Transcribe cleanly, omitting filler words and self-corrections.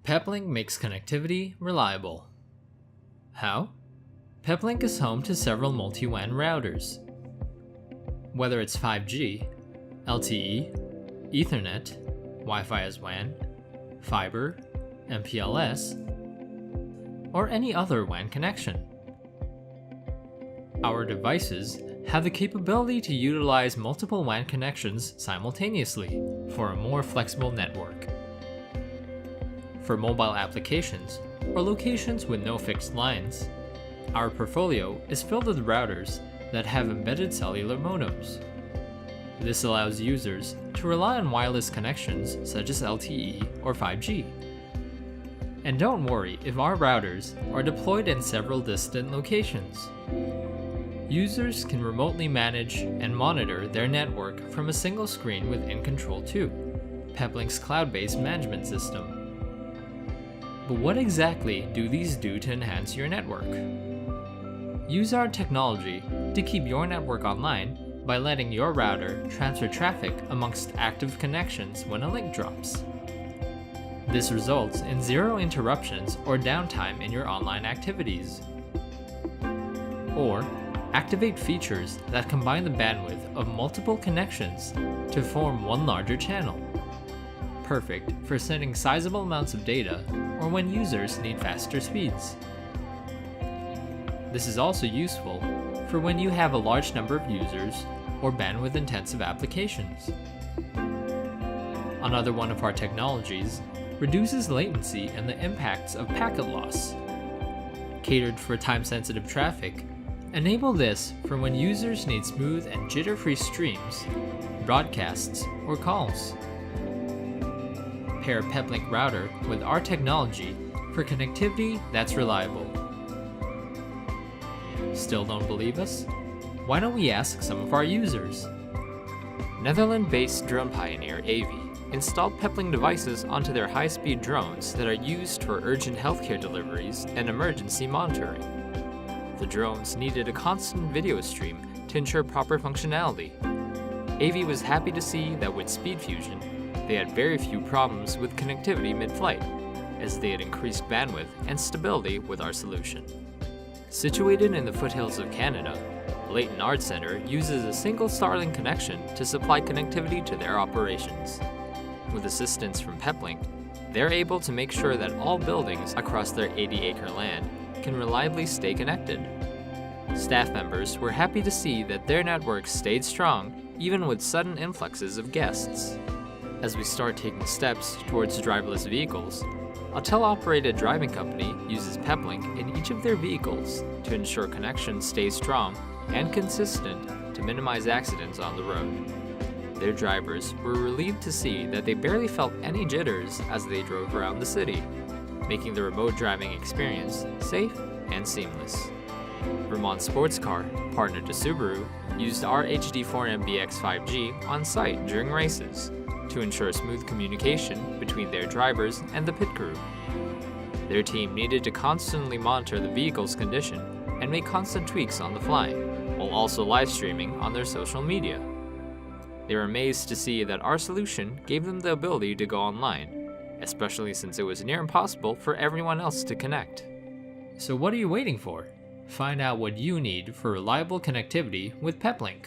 Peplink makes connectivity reliable. How? Peplink is home to several multi-WAN routers. Whether it's 5G, LTE, Ethernet, Wi-Fi as WAN, fiber, MPLS, or any other WAN connection. Our devices have the capability to utilize multiple WAN connections simultaneously for a more flexible network. For mobile applications or locations with no fixed lines, our portfolio is filled with routers that have embedded cellular modems. This allows users to rely on wireless connections such as LTE or 5G. And don't worry if our routers are deployed in several distant locations. Users can remotely manage and monitor their network from a single screen with InControl 2, Peplink's cloud-based management system. But what exactly do these do to enhance your network? Use our technology to keep your network online by letting your router transfer traffic amongst active connections when a link drops. This results in zero interruptions or downtime in your online activities. Or activate features that combine the bandwidth of multiple connections to form one larger channel. Perfect for sending sizable amounts of data or when users need faster speeds. This is also useful for when you have a large number of users or bandwidth-intensive applications. Another one of our technologies reduces latency and the impacts of packet loss. Catered for time-sensitive traffic, enable this for when users need smooth and jitter-free streams, broadcasts, or calls. Pair a Peplink router with our technology for connectivity that's reliable. Still don't believe us? Why don't we ask some of our users? Netherlands-based drone pioneer Avi installed Peplink devices onto their high-speed drones that are used for urgent healthcare deliveries and emergency monitoring. The drones needed a constant video stream to ensure proper functionality. Avi was happy to see that with SpeedFusion, they had very few problems with connectivity mid-flight, as they had increased bandwidth and stability with our solution. Situated in the foothills of Canada, Leighton Arts Centre uses a single Starlink connection to supply connectivity to their operations. With assistance from Peplink, they're able to make sure that all buildings across their 80-acre land can reliably stay connected. Staff members were happy to see that their network stayed strong even with sudden influxes of guests. As we start taking steps towards driverless vehicles, a teleoperated driving company uses Peplink in each of their vehicles to ensure connection stays strong and consistent to minimize accidents on the road. Their drivers were relieved to see that they barely felt any jitters as they drove around the city, making the remote driving experience safe and seamless. Vermont Sports Car, partner to Subaru, used our HD4MBX 5G on site during races to ensure smooth communication between their drivers and the pit crew. Their team needed to constantly monitor the vehicle's condition and make constant tweaks on the fly, while also live streaming on their social media. They were amazed to see that our solution gave them the ability to go online, especially since it was near impossible for everyone else to connect. So what are you waiting for? Find out what you need for reliable connectivity with Peplink.